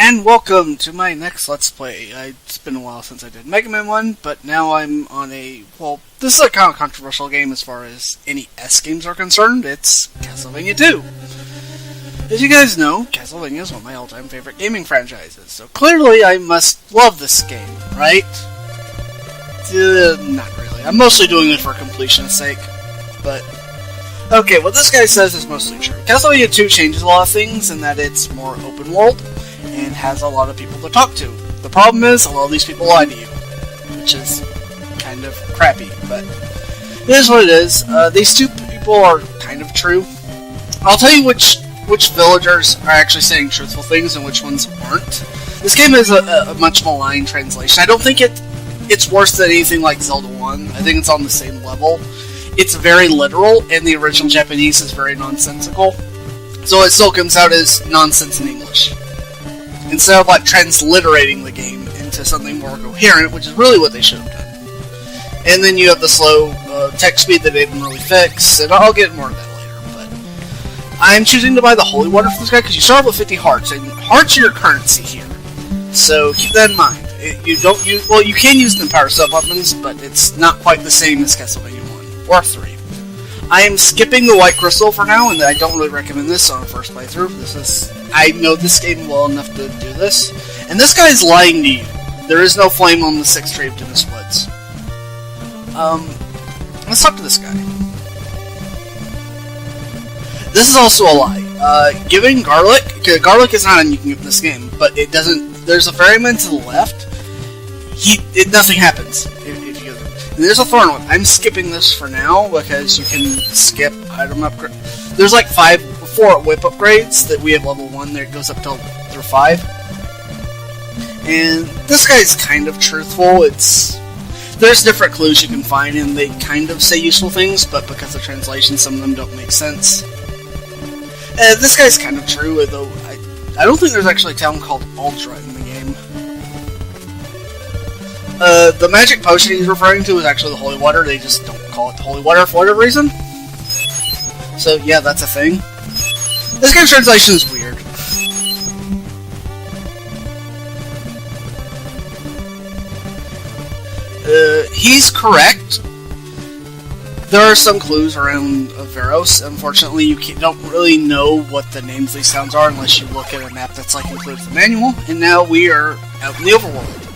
And welcome to my next Let's Play. It's been a while since I did Mega Man 1, but now I'm on a, well, this is a kind of controversial game as far as any S games are concerned. It's Castlevania II. As you guys know, Castlevania is one of my all-time favorite gaming franchises, so clearly I must love this game, right? Not really. I'm mostly doing it for completion's sake, but... Okay, what this guy says is mostly true. Castlevania 2 changes a lot of things in that it's more open world, and has a lot of people to talk to. The problem is, a lot of these people lie to you, which is kind of crappy, but it is what it is. These two people are kind of true. I'll tell you which villagers are actually saying truthful things and which ones aren't. This game is a much maligned translation. I don't think it's worse than anything like Zelda 1. I think it's on the same level. It's very literal, and the original Japanese is very nonsensical. So it still comes out as nonsense in English. Instead of like transliterating the game into something more coherent, which is really what they should have done. And then you have the slow text speed that they didn't really fix, and I'll get more of that later. But I'm choosing to buy the Holy Water for this guy because you start off with 50 hearts, and hearts are your currency here. So keep that in mind. You can use them power sub weapons, but it's not quite the same as Castlevania 1 or 3. I am skipping the White Crystal for now, and I don't really recommend this on a first playthrough. I know this game well enough to do this. And this guy's lying to you. There is no flame on the 6th tree of Dennis Woods. Let's talk to this guy. This is also a lie. Giving garlic is not unusual in this game, but it doesn't. There's a ferryman to the left. Nothing happens if you go there. And there's a thorn whip. I'm skipping this for now because you can skip item upgrade. There's like 4 whip upgrades that we have level 1 there. It goes up through 5. And this guy's kind of truthful. There's different clues you can find, and they kind of say useful things, but because of translation, some of them don't make sense. This guy's kind of true, though I don't think there's actually a town called Ultra in the game. The magic potion he's referring to is actually the Holy Water. They just don't call it the Holy Water for whatever reason. So yeah, that's a thing. This game's translation is weird. He's correct. There are some clues around Veros. Unfortunately, you don't really know what the names of these towns are unless you look at a map that's like included in the manual. And now we are out in the overworld.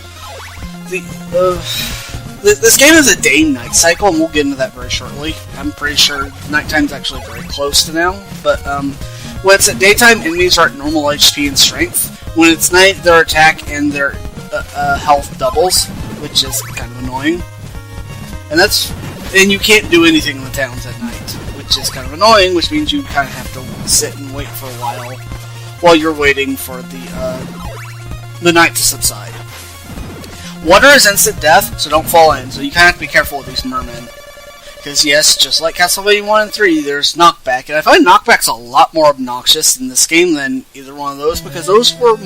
This game is a day-night cycle, and we'll get into that very shortly. I'm pretty sure nighttime's actually very close to now, but when it's at daytime, enemies are at normal HP and strength. When it's night, their attack and their health doubles, which is kind of annoying. And you can't do anything in the towns at night, which is kind of annoying, which means you kind of have to sit and wait for a while you're waiting for the night to subside. Water is instant death, so don't fall in, so you kind of have to be careful with these mermen. Because yes, just like Castlevania 1 and 3, there's knockback, and I find knockback's a lot more obnoxious in this game than either one of those, because those were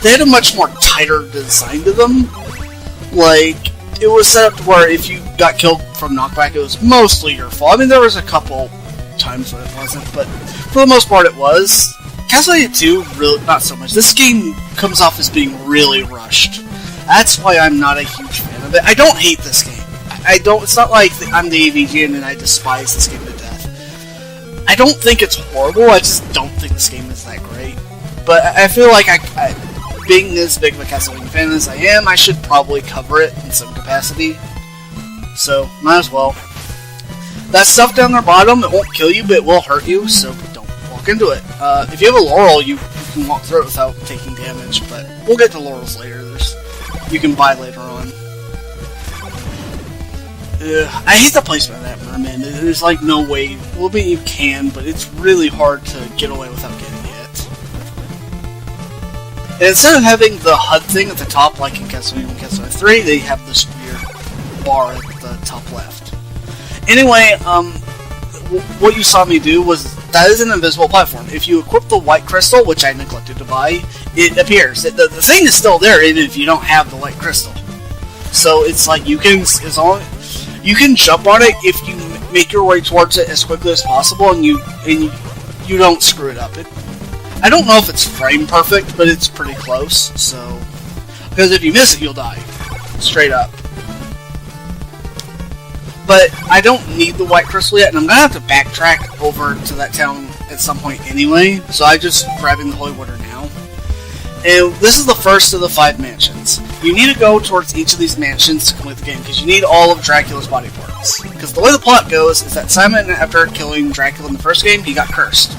they had a much more tighter design to them. Like, it was set up to where if you got killed from knockback, it was mostly your fault. I mean, there was a couple times when it wasn't, but for the most part it was. Castlevania 2, really, not so much. This game comes off as being really rushed. That's why I'm not a huge fan of it. I don't hate this game. It's not like I'm the AVGN and I despise this game to death. I don't think it's horrible, I just don't think this game is that great. But I feel like being as big of a Castlevania fan as I am, I should probably cover it in some capacity. So, might as well. That stuff down the bottom, it won't kill you, but it will hurt you, so don't walk into it. If you have a Laurel, you can walk through it without taking damage, but we'll get to Laurels later. You can buy later on. I hate the placement of that merman. There's like no way. Well, maybe you can, but it's really hard to get away without getting hit. And instead of having the HUD thing at the top, like in Castlevania 1 and Castlevania 3, they have this weird bar at the top left. Anyway, what you saw me do was, that is an invisible platform. If you equip the White Crystal, which I neglected to buy, it appears. The thing is still there even if you don't have the White Crystal. So it's like you can jump on it if you make your way towards it as quickly as possible, and you don't screw it up. I don't know if it's frame perfect, but it's pretty close, so... Because if you miss it, you'll die. Straight up. But I don't need the white crystal yet, and I'm going to have to backtrack over to that town at some point anyway, so I'm just grabbing the holy water now. And this is the first of the 5 mansions. You need to go towards each of these mansions to complete the game, because you need all of Dracula's body parts. Because the way the plot goes is that Simon, after killing Dracula in the first game, he got cursed.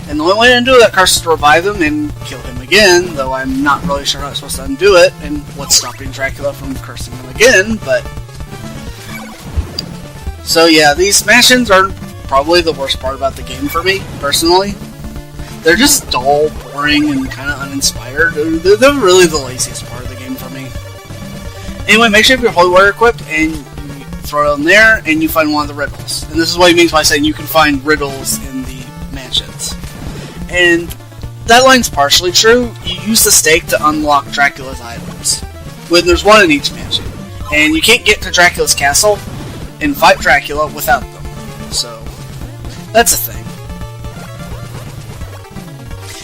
And the only way to undo that curse is to revive him and kill him again, though I'm not really sure how I'm supposed to undo it, and what's stopping Dracula from cursing him again, but... So yeah, these mansions are probably the worst part about the game for me, personally. They're just dull, boring, and kind of uninspired. They're really the laziest part of the game for me. Anyway, make sure you have your holy water equipped, and you throw it in there, and you find one of the riddles. And this is what he means by saying you can find riddles in the mansions. And that line's partially true. You use the stake to unlock Dracula's items, when there's one in each mansion. And you can't get to Dracula's castle and fight Dracula without them. So, that's a thing.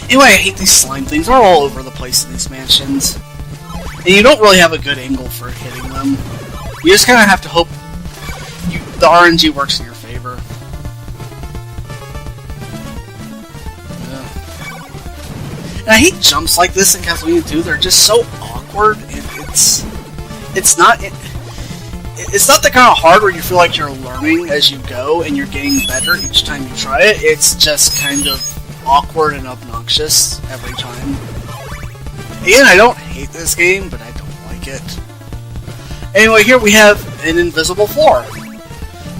Anyway, I hate these slime things. They're all over the place in these mansions. And you don't really have a good angle for hitting them. You just kind of have to hope the RNG works in your favor. And I hate jumps like this in Castlevania II. They're just so awkward. It's not the kind of hard where you feel like you're learning as you go and you're getting better each time you try it. It's just kind of awkward and obnoxious every time. Again, I don't hate this game, but I don't like it. Anyway, here we have an invisible floor.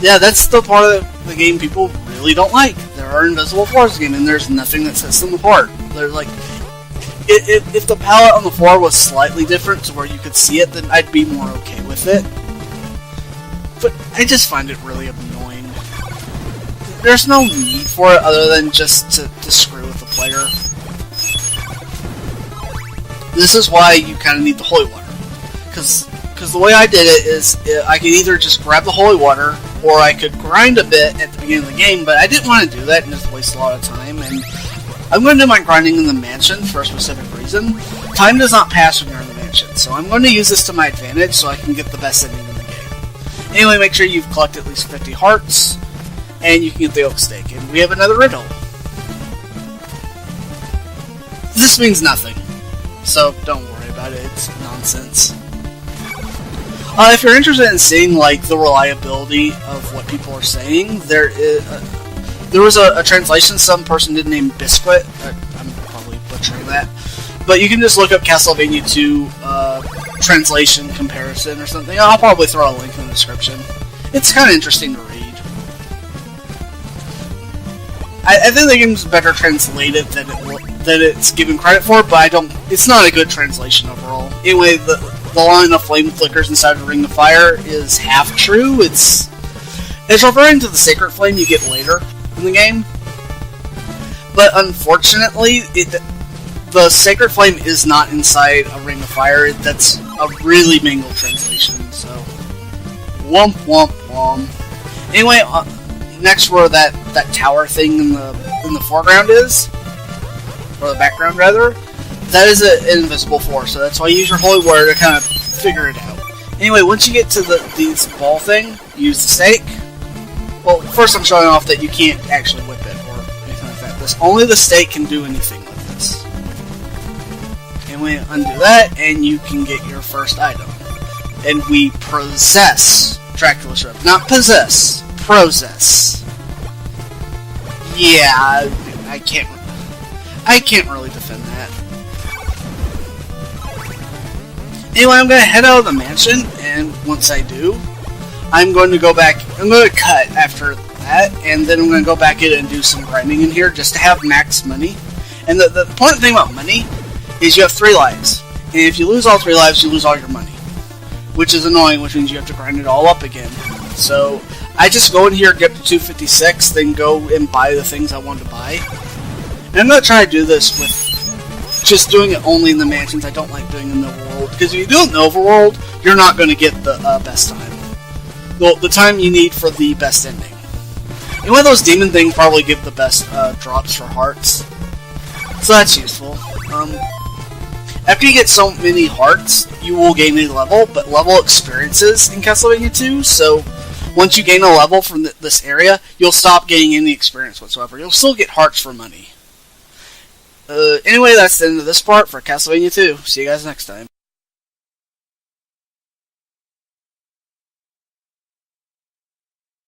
Yeah, that's the part of the game people really don't like. There are invisible floors in the game, and there's nothing that sets them apart. They're like... If the palette on the floor was slightly different to where you could see it, then I'd be more okay with it. But I just find it really annoying. There's no need for it other than just to screw with the player. This is why you kind of need the holy water. Because the way I did it is I could either just grab the holy water or I could grind a bit at the beginning of the game, but I didn't want to do that and just waste a lot of time. And I'm going to do my grinding in the mansion for a specific reason. Time does not pass when you're in the mansion, so I'm going to use this to my advantage so I can get the best ending in the game. Anyway, make sure you've collected at least 50 hearts, and you can get the oak stake. And we have another riddle. This means nothing, so don't worry about it, it's nonsense. If you're interested in seeing like the reliability of what people are saying, there was a translation some person did named Biscuit. I'm probably butchering that. But you can just look up Castlevania II translation comparison or something. I'll probably throw a link in the description. It's kind of interesting to read. I think the game's better translated than it's given credit for, but it's not a good translation overall. Anyway, the line of flame flickers inside of Ring of Fire is half true. It's referring to the sacred flame you get later in the game, but unfortunately the sacred flame is not inside a Ring of Fire. That's a really mangled translation, so womp womp womp. Anyway, next where that tower thing in the foreground is, or the background rather, that is an invisible floor, so that's why you use your holy water to kind of figure it out. Anyway, once you get to these ball thing, use the stake. Well, first I'm showing off that you can't actually whip it or anything like that. Only the stake can do anything like this. And we undo that, and you can get your first item. And we possess Dracula ship. Not possess, possess. Yeah, I can't really defend that. Anyway, I'm going to head out of the mansion, and once I do, I'm going to go back, I'm going to cut after that, and then I'm going to go back in and do some grinding in here just to have max money. And the important thing about money is you have 3 lives. And if you lose all 3 lives, you lose all your money. Which is annoying, which means you have to grind it all up again. So, I just go in here, get to 256, then go and buy the things I want to buy. And I'm going to try to do this with just doing it only in the mansions. I don't like doing it in the overworld, because if you do it in the overworld, you're not going to get the best time. Well, the time you need for the best ending. And one of those demon things probably give the best drops for hearts. So that's useful. After you get so many hearts, you will gain a level, but level experiences in Castlevania 2, so once you gain a level from this area, you'll stop getting any experience whatsoever. You'll still get hearts for money. Anyway, that's the end of this part for Castlevania 2. See you guys next time.